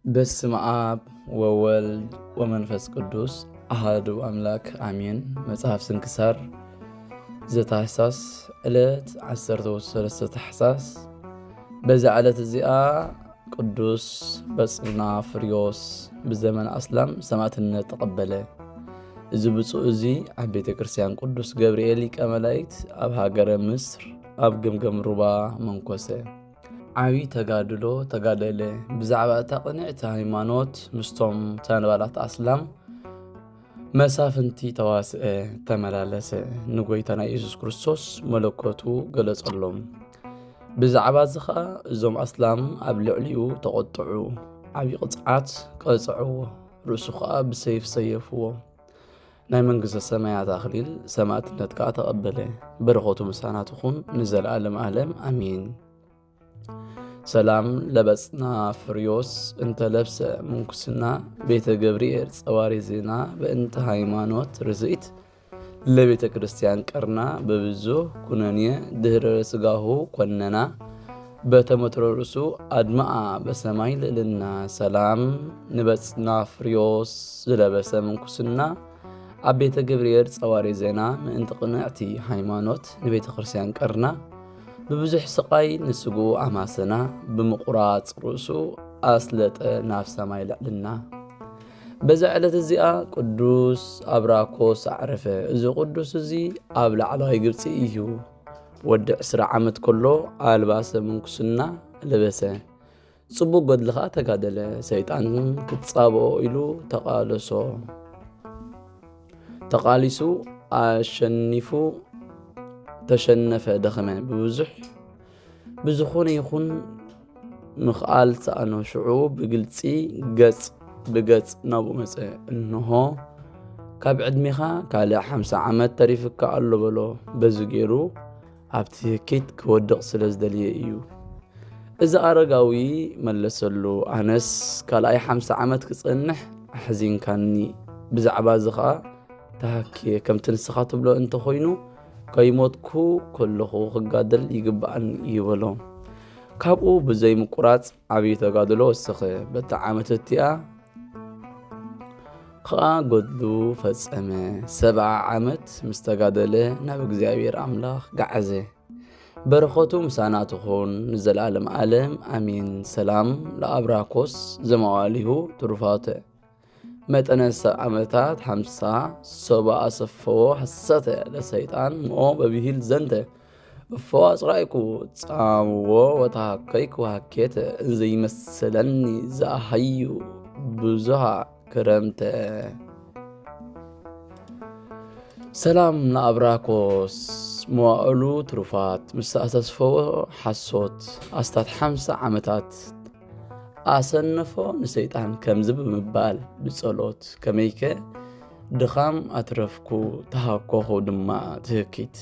በስመ አብ ወወልድ ወመንፈስ ቅዱስ አሐዱ አምላክ አሜን። መጽሐፍ ስንክሳር ዘታኅሳስ ዕለት 13 ታኅሳስ። በዛ ዕለት እዚኣ ቅዱስ በጽናፍርዮስ ብዘመን አስላም ሰማዕትነት ተቐበለ። እዚ ብፁዕ እዚ ኣብ ቤተ ክርስቲያን ቅዱስ ገብርኤል ሊቀ መላእክት ኣብ ሃገረ ምስር ኣብ ገምገም ሩባ መንኮሰ። ዓብዪ ተጋድሎ ተጋደለ። ብዛዕባ እታ ቅንዕቲ ሃይማኖት ምስቶም ተንባላት አስላም መሳፍንቲ ተዋስአ ተመላለሰ። ንጎይታና ኢየሱስ ክርስቶስ መለኮቱ ገለጸሎም። ብዛዕባ እዚ ኸዓ እዞም አስላም ኣብ ልዕሊኡ ተቆጥዑ፣ ዓብዪ ቅፅዓት ቀፅዕዎ፣ ርእሱ ኸዓ ብሰይፍ ሰየፍዎ። ናይ መንግሥተ ሰማያት ኣኽሊል ሰማዕትነት ከዓ ተቐበለ። በረኸቱ ምሳናት ይኹን ንዘለዓለም ዓለም አሜን። ሰላም ለበጽናፍርዮስ እንተ ለብሰ ምንኩስና ቤተ ገብርኤል ጸዋሪ ዜና በእንተ ሃይማኖት ርዝኢት ለቤተ ክርስቲያን ቀርና በብዙሕ ኩነንየ ድህረ ስጋሁ ኮነና በተመትሮ ርእሱ አድማአ በሰማይ ልዕልና። ሰላም ንበጽናፍርዮስ ዝለበሰ ምንኩስና ኣብ ቤተ ገብርኤል ጸዋሪ ዜና ምእንቲ ቅንዕቲ ሃይማኖት ንቤተ ክርስቲያን ቀርና ብብዙሕ ስቃይ ንስጉ ኣማሰና ብምቁራጽ ርእሱ ኣስለጠ ናብ ሰማይ ልዕልና። በዛ ዕለት እዚኣ ቅዱስ አብራኮስ ኣዕረፈ። እዚ ቅዱስ እዚ ኣብ ላዕለዋይ ግብፂ እዩ። ወዲ 20 ዓመት ከሎ ኣልባሰ ምንኩስና ለበሰ። ጽቡቕ ገድሊ ኸዓ ተጋደለ። ሰይጣን ክትጻብኦ ኢሉ ተቃሊሱ ኣሸኒፉ ተሸነፈ ደኸመ። ብዝኾነ ይኹን ምኽኣል ሰኣኖ ሽዑ ብግልፂ ገጽ ብገጽ ናብኡ መፀ። እንሆ ካብ ዕድሜኻ ካልእ 50 ዓመት ተሪፍካ ኣሎ በሎ። በዚ ገይሩ ኣብቲ ኪት ክወድቕ ስለ ዝደልየ እዩ። እዚ ኣረጋዊ መለሰሉ፣ ኣነስ ካልኣይ 50 ዓመት ክጸንሕ ኣሕዚንካኒ። ብዛዕባ እዚ ኸዓ ተሃክየ ከምቲ ንስኻ ትብሎ እንተኾይኑ ከይሞትኩ ከለኹ ክጋደል ይግባአን ይበሎ። ካብኡ ብዘይ ምቁራጽ ዓብዪ ተጋድሎ ወሰኸ። በታ ዓመት እቲኣ ኸዓ ገድሉ ፈጸመ። 70 ዓመት ምስ ተጋደለ ናብ እግዚኣብሔር ኣምላኽ ገዓዘ። በረኸቱ ምሳና ትኹን ንዘለዓለም ዓለም አሜን። ሰላም ለአብራኮስ ዘመዋሊሁ ትሩፋተ መጠነ ዓመታት 50 ሰባ አሰፈዎ ሐሰተ ለሰይጣን ሞ በብሂል ዘንተ እፎ አጽራይኩ ጻምዎ ወታከይኩ ሃኬተ እንዘይመስለኒ ዘአሃዩ ብዙሃ ክረምተ። ሰላም ለአብራኮስ መዋእሉ ትሩፋት ምስ ኣተስፈዎ ሓሶት ኣስታት 50 ዓመታት ኣሰነፎ ንሰይጣን ከምዚ ብምባል ብጸሎት ከመይከ ድኻም ኣትረፍኩ ተሃኮኹ ድማ ትህኪት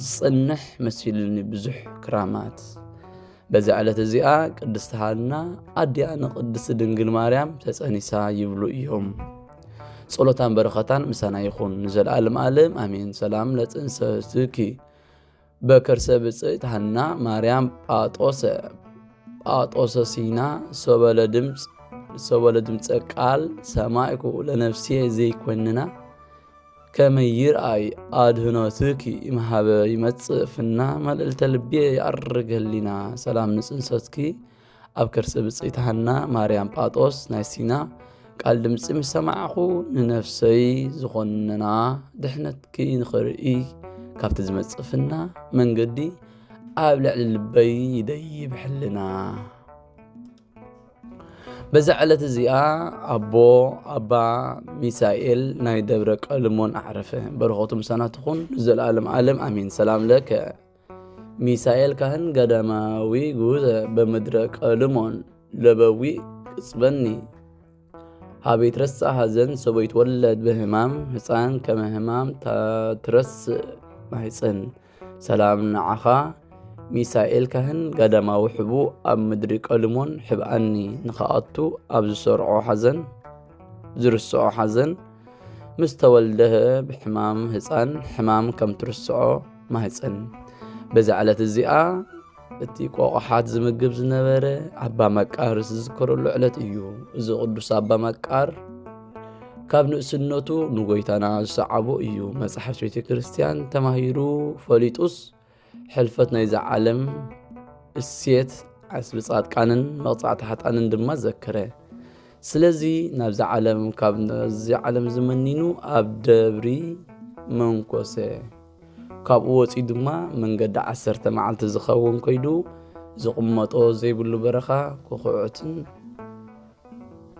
ዝጽንሕ መሲልኒ ብዙሕ ክራማት። በዚ ዕለት እዚኣ ቅድስቲ ሃና ኣዲኣ ንቅድስቲ ድንግል ማርያም ተጸኒሳ ይብሉ እዮም። ጸሎታን በረኸታን ምሳና ይኹን ንዘለዓለም ዓለም አሜን። ሰላም ለጽንሰትኪ በከርሰ ብጽዕት ሃና ማርያም ጳጦሰ ሲና ሰበለ ድምፀ ቃል ሰማዕኩ ለነፍስየ ዘይኮንና ከመይርአይ አድህኖትኪ እምሃበ ይመጽእ ፍና መልዕልተ ልብየ ይዐርግ ህሊና። ሰላም ንጽንሰትኪ ኣብ ከርሰ ብጽዕት ሃና ማርያም ጳጦስ ናይ ሲና ቃል ድምፂ ምስ ሰማዕኹ ንነፍሰይ ዝኾነና ድሕነትኪ ንኽርኢ ካብቲ ዝመጽእ ፍና መንገዲ ኣብ ልዕሊ ልበይ ይደይብ ሕልና። በዛ ዕለት እዚኣ ኣባ ሚሳኤል ናይ ደብረ ቀልሞን ኣዕረፈ። በረኸቱ ምሳና ትኹን ንዘለዓለም ዓለም አሜን። ሰላም ለከ ሚሳኤል ካህን ገዳማዊ ጉዘ በምድረ ቀልሞን ለበዊ ቅጽበኒ ሃበይ ትረስዕ ሃዘን ሰበይ ትወለድ በህማም ህፃን ከመ ህማም ትረስዕ ማሕፀን። ሰላም ንዓኻ ሚሳኤል ካህን ገዳማዊ ሕቡ ኣብ ምድሪ ቀልሞን ሕብኣኒ ንኸኣቱ ኣብ ዝርስዖ ሓዘን ምስ ተወልደ ብሕማም ህፃን ሕማም ከም ትርስዖ ማሕፀን። በዛ ዕለት እዚኣ እቲ ቆቕሓት ዝምግብ ዝነበረ ኣባ መቃር ዝዝከረሉ ዕለት እዩ። እዚ ቅዱስ ኣባ መቃር ካብ ንእስነቱ ንጎይታና ዝሰዓቦ እዩ። መጽሓፍቲ ቤተ ክርስቲያን ተማሂሩ ፈሊጡስ ሕልፈት ናይዚ ዓለም እሴት ዓስቢ ጻድቃንን መቕጻዕቲ ሓጣንን ድማ ዘከረ። ስለዚ ናብዚ ዓለም ካብ ነዚ ዓለም ዝመኒኑ ኣብ ደብሪ መንኮሰ ካብኡ ወፂ ድማ መንገዲ 10 መዓልቲ ዝኸውን ኮይዱ ዝቕመጦ ዘይብሉ በረኻ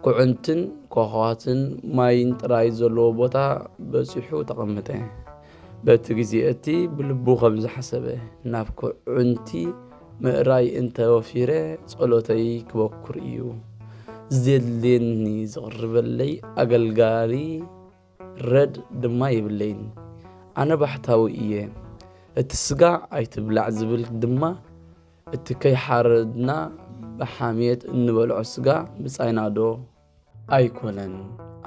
ኩዕንትን ኮኸዋትን ማይን ጥራይ ዘለዎ ቦታ በፂሑ ተቐመጠ። በቲ ግዜ እቲ ብልቡ ከም ዝሓሰበ ናብ ኩዕንቲ ምእራይ እንተወፊረ ጸሎተይ ክበኩር እዩ ዘድልየኒ ዝቕርበለይ ኣገልጋሊ ረድ ድማ ይብለይን። ኣነ ባሕታዊ እየ እቲ ስጋ ኣይትብላዕ ዝብል ድማ እቲ ከይሓረድና ብሓሜት እንበልዖ ስጋ ምጻይናዶ ኣይኮነን።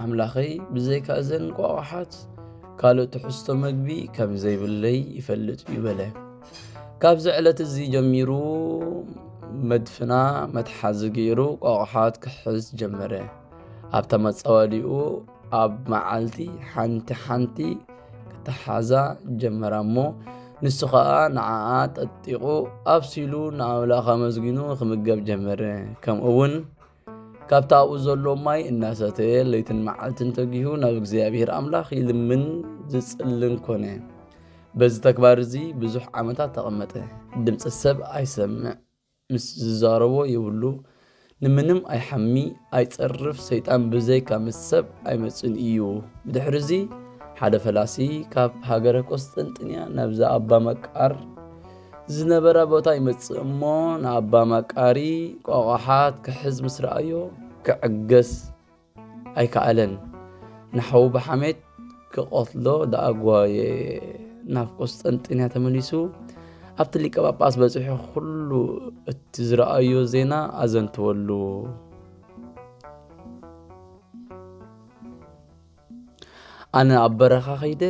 ኣምላኸይ ብዘይካ እዘን ቋቑሓት ካልእ ትሕዝቶ መግቢ ከም ዘይብለይ ይፈልጥ እዩ በለ። ካብዚ ዕለት እዚ ጀሚሩ መድፍና መትሓዚ ገይሩ ቋቑሓት ክሕዝ ጀመረ። ኣብታ መፃወዲኡ ኣብ መዓልቲ ሓንቲ ክተሓዛ ጀመራ እሞ ንሱ ኸኣ ንዓኣ ጠጢቑ ኣብሲሉ ንኣምላኽ ኣመስጊኑ ክምገብ ጀመረ። ከምኡውን ካብታ ኣብኡ ዘሎ ማይ እናሰተየ ለይትን መዓልትን ተጊሁ ናብ እግዚኣብሔር ኣምላኽ ይልምን ዝጽልን ኮነ። በዚ ተግባር እዚ ብዙሕ ዓመታት ተቐመጠ። ድምፂ ሰብ ኣይሰምዕ፣ ምስ ዝዛረቦ ይብሉ፣ ንምንም ኣይሓሚ ኣይጸርፍ፣ ሰይጣን ብዘይካ ምስ ሰብ ኣይመጽን እዩ። ብድሕሪ እዚ ሓደ ፈላሲ ካብ ሃገረ ቆስጠንጥንያ ናብዛ ኣባ መቃር ዝነበረ ቦታ ይመጽእ እሞ ንኣባ መቃሪ ቋቑሓት ክሕዝ ምስ ረኣዮ ክዕገስ ኣይከኣለን። ናሕዉ ብሓሜት ክቆትሎ ደኣጓየ ናብ ቆስጠንጥንያ ተመሊሱ ኣብቲ ሊቀ ጳጳስ በፂሑ ኩሉ እቲ ዝረኣዮ ዜና ኣዘንትወሉ። ኣነ ኣብ በረኻ ኸይደ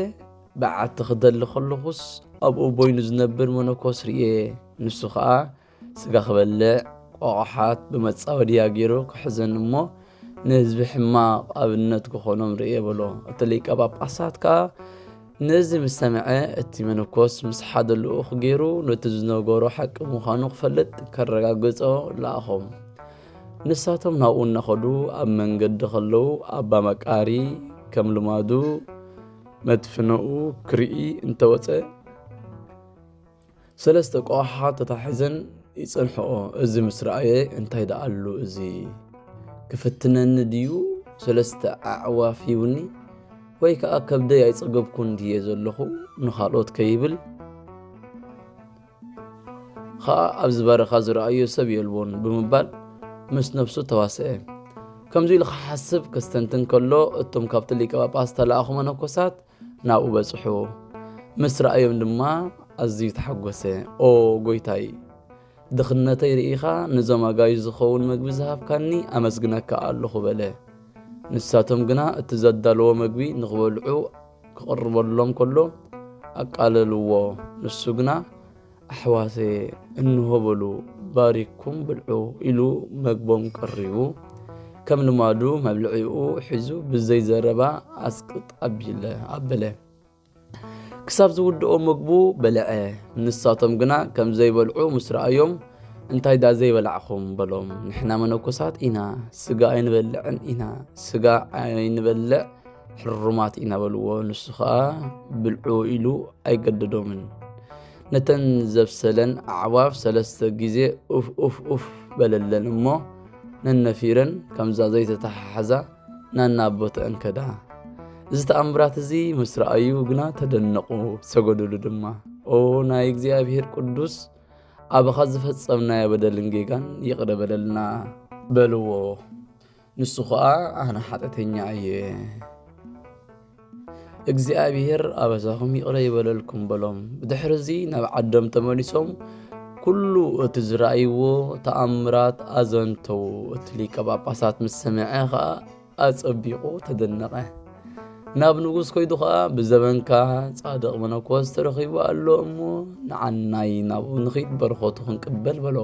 በዓቲ ክደሊ ከለኹስ ኣብኡ ቦይኑ ዝነብር መነኮስ ርየ። ንሱ ከዓ ስጋ ክበልዕ ቋቑሓት ብመጻወድያ ገይሩ ክሕዘን እሞ ንህዝቢ ሕማቕ ኣብነት ክኾኖም ርየ በሎ። እቲ ሊቀ ጳጳሳት ከዓ ነዚ ምስ ሰምዐ እቲ መነኮስ ምስ ሓደ ልኡኽ ገይሩ ነቲ ዝነገሮ ሓቂ ምዃኑ ክፈልጥ ከረጋግጾ ለኣኾም። ንሳቶም ናብኡ እናኸዱ ኣብ መንገዲ ከለዉ ኣባ መቃሪ ከም ልማዱ መድፍነኡ ክርኢ እንተወፀ 3 ቋቑሓት ተታሒዘን ይጸንሕኦ። እዚ ምስ ረኣየ እንታይ ደኣሉ እዚ ክፍትነኒ ድዩ 3 ኣዕዋፍ ይውኒ ወይ ከዓ ከብደይ ኣይጸገብኩን ድየ ዘለኹ ንኻልኦት ከይብል ከዓ ኣብዚ በረኻ ዝረኣዮ ሰብ የልቦን ብምባል ምስ ነፍሱ ተዋስአ። ከምዚ ኢሉ ክሓስብ ከስተንትን ከሎ እቶም ካብቲ ሊቀ ጳጳስ ተለኣኹ መነኮሳት ናብኡ በጽሑ። ምስ ረኣዮም ድማ ኣዝዩ ተሓጐሰ። ኦ ጎይታይ፣ ድኽነተይ ርኢኻ ንዞም ኣጋዩ ዝኸውን ምግቢ ዝሃብካኒ ኣመስግነካ ኣለኹ በለ። ንሳቶም ግና እቲ ዘዳለዎ ምግቢ ንኽበልዑ ክቕርበሎም ከሎ ኣቃለልዎ። ንሱ ግና ኣሕዋቴ እንሆ በሉ ባሪኩም ብልዑ ኢሉ መግቦም ቀሪቡ ከም ልማዱ መብልዒኡ ሒዙ ብዘይ ዘረባ ኣስቅጥ ኣበለ። ክሳብ ዝውድኦ ምግቡ በልዐ። ንሳቶም ግና ከም ዘይበልዑ ምስ ረኣዮም እንታይ ዳ ዘይበላዕኹም በሎም። ንሕና መነኮሳት ኢና፣ ስጋ ኣይንበልዕን ኢና፣ ስጋ ኣይንበልዕ ሕሩማት ኢና በልዎ። ንሱ ከዓ ብልዑ ኢሉ ኣይገደዶምን። ነተን ዘብሰለን ኣዕዋፍ 3 ግዜ ኡፍ በለለን እሞ ነነፊረን ከምዛ ዘይተተሓሓዛ ናናቦተአን ከዳ። እዚ ተኣምራት እዚ ምስ ረኣዩ ግና ተደነቑ፣ ሰገዱሉ ድማ። ኦ ናይ እግዚኣብሔር ቅዱስ ኣበኻ ዝፈጸምናዮ በደልን ጌጋን ይቕረ በለልና በልዎ። ንሱ ከዓ ኣነ ሓጢአተኛ እየ፣ እግዚኣብሔር ኣበሳኹም ይቕረ ይበለልኩም በሎም። ብድሕሪ እዚ ናብ ዓዶም ተመሊሶም ኩሉ እቲ ዝረኣይዎ ተኣምራት ኣዘንተው። እቲ ሊቀ ጳጳሳት ምስ ሰምዐ ከዓ ኣጸቢቑ ተደነቐ። ናብ ንጉስ ኮይዱ ከዓ ብዘበንካ ጻድቕ መነኮስ ተረኺቡ ኣሎ እሞ ንዓናይ ናብኡ ንኸይድ በረኸቱ ክንቅበል በሎ።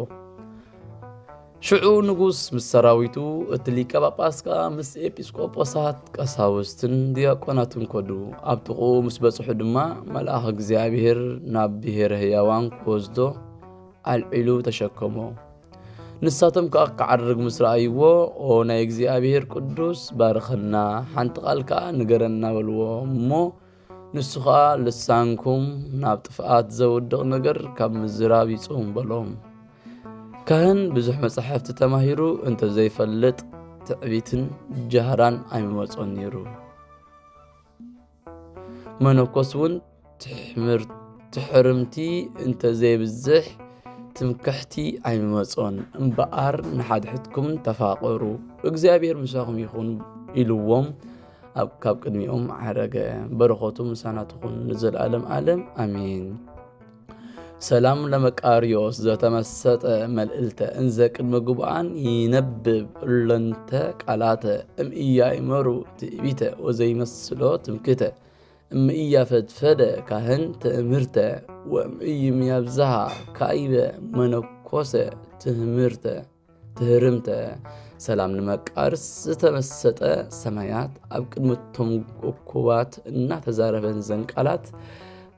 ሽዑ ንጉስ ምስ ሰራዊቱ እቲ ሊቀ ጳጳስ ከዓ ምስ ኤጲስቆጶሳት ቀሳውስትን ዲያቆናትን ከዱ። ኣብ ጥቑ ምስ በጽሑ ድማ መልአኽ እግዚኣብሔር ናብ ብሔረ ሕያዋን ክወስዶ ኣልዒሉ ተሸከሞ። ንሳቶም ከዓ ክዓርግ ምስ ረኣይዎ ኦ ናይ እግዚኣብሔር ቅዱስ ባርኸና ሓንቲ ቃል ከዓ ንገረና በልዎ እሞ ንሱ ከዓ ልሳንኩም ናብ ጥፍኣት ዘውድቕ ነገር ካብ ምዝራብ ይጹም በሎም። ካህን ብዙሕ መጻሕፍቲ ተማሂሩ እንተዘይፈልጥ ትዕቢትን ጃህራን ኣይመጾን ነይሩ። መነኮስ እውን ትሕርምቲ እንተዘይብዝሕ ትምክሕቲ ኣይመጾን እምበኣር ንሓድሕትኩም ተፋቐሩ እግዚኣብሔር ምሳኹም ይኹን ኢልዎም ካብ ቅድሚኦም ዓረገ። በረኸቱ ምሳና ትኹን ንዘለዓለም ዓለም አሜን። ሰላም ለመቃርዮስ ዘተመሰጠ መልእልተ እንዘ ቅድመ ጉብኣን ይነብብ እለንተ ቃላተ እምኢያእመሩ ትዕቢተ ወዘይመስሎ ትምክተ እምኢያፈድፈደ ካህን ትእምርተ ወእምኢይምያብዝሃ ካይበ መነኮሰ ትህርምተ። ሰላም ንመቃርስ ዝተመሰጠ ሰማያት ኣብ ቅድምቶም እኩባት እናተዛረበን ዘንቃላት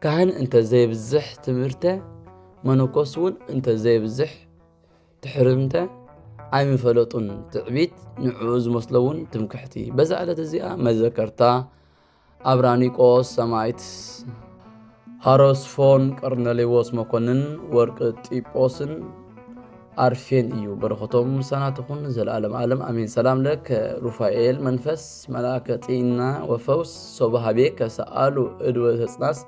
ካህን እንተዘይብዝሕ ትምህርተ መነኮስ እውን እንተዘይብዝሕ ትሕርምተ ኣይምፈለጡን ትዕቢት ንዕኡ ዝመስለውን ትምክሕቲ። በዛ ዕለት እዚኣ መዘከርታ አብራኒቆስ ሰማዕት፣ ሃሮስፎን ቀርኔሌዎስ መኮንን፣ ወርቅ ጢጶስን አርፌን እዩ። በረኸቶም ምሳና ትኹን ዘለዓለም ዓለም አሜን። ሰላም ለከ ሩፋኤል መንፈስ መልአከ ጤና ወፈውስ ሶባሃቤ ከሰአሉ እድወ ተጽናስ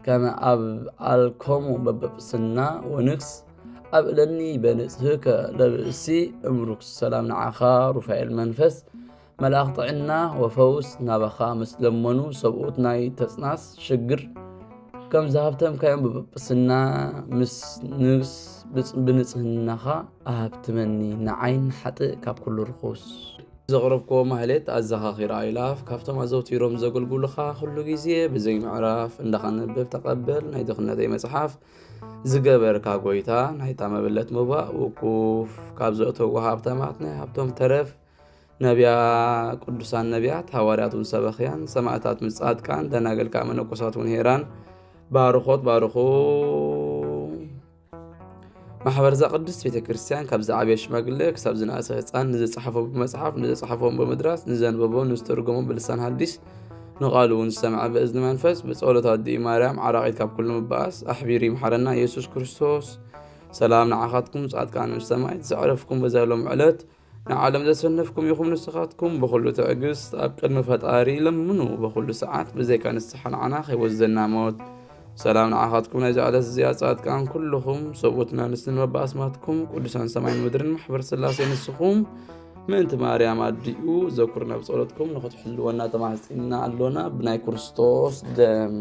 ከመ ኣብ አልኮሙ በበጵስና ወንክስ ኣብእለኒ በንጽህከ ለብእሲ እምሩክስ። ሰላም ንዓኻ ሩፋኤል መንፈስ መልአኽ ጥዕና ወፈውስ ናባኻ ምስ ለመኑ ሰብኡት ናይ ተጽናስ ሽግር ከም ዝሃብተም ካዮም በበጵስና ምስ ንግስ ብንጽህናኻ ኣሃብትመኒ ንዓይን ሓጥእ ካብ ኩሉ ርኩስ። ዘቕረብኮ ማህሌት ኣዘኻኺራ ኣይላፍ ካብቶም ኣዘውቲሮም ዘገልግሉኻ ኩሉ ግዜ ብዘይ ምዕራፍ እንዳኸነብብ ተቐበል። ናይ ድኽነተይ መጽሓፍ ዝገበርካ ጎይታ ናይታ መበለት ምባእ ውቁፍ ካብ ዘእተውዎ ሃብተማት ናይ ሃብቶም ተረፍ ነቢያ ቅዱሳን ነቢያት ሃዋርያቱን ሰበኽያን ሰማዕታት ምስ ጻድቃን ደናገልካ መነኮሳት እውን ሄራን ባርኾት ባርኹ ማሕበር ዛ ቅድስት ቤተ ክርስቲያን ካብ ዝዓብየ ሽማግለ ክሳብ ዝነእሰ ህፃን ንዝፀሓፎ ብመጽሓፍ ንዝፀሓፎም ብምድራስ ንዘንበቦ ንዝተርጎሞ ብልሳን ሐዲስ ንቓሉ እውን ዝሰምዐ ብእዝኒ መንፈስ ብጸሎት ኣዲኢ ማርያም ዓራቂት ካብ ኩሉ ምባኣስ ኣሕቢር ይምሓረና ኢየሱስ ክርስቶስ። ሰላም ንዓኻትኩም ጻድቃን ምስ ሰማዕት ዘዕረፍኩም በዛሎም ዕለት ንዓለም ዘሰነፍኩም ይኹም ንስኻትኩም ብኩሉ ትዕግስት ኣብ ቅድሚ ፈጣሪ ለምኑ በኩሉ ሰዓት ብዘይካ ንስሓ ንዓና ከይወዘና ሞት። ሰላም ንዓኻትኩም ናይ ዛዕለት እዚኣ ጻድቃን ኩልኹም ሰብኡትና ንስትን መባእስማትኩም ቅዱሳን ሰማይን ምድርን ማሕበር ስላሴ ንስኹም ምእንቲ ማርያም ኣዲኡ ዘኩርና ብጸሎትኩም ንኽትሕልወና ተማሕፂና ኣሎና ብናይ ክርስቶስ ደም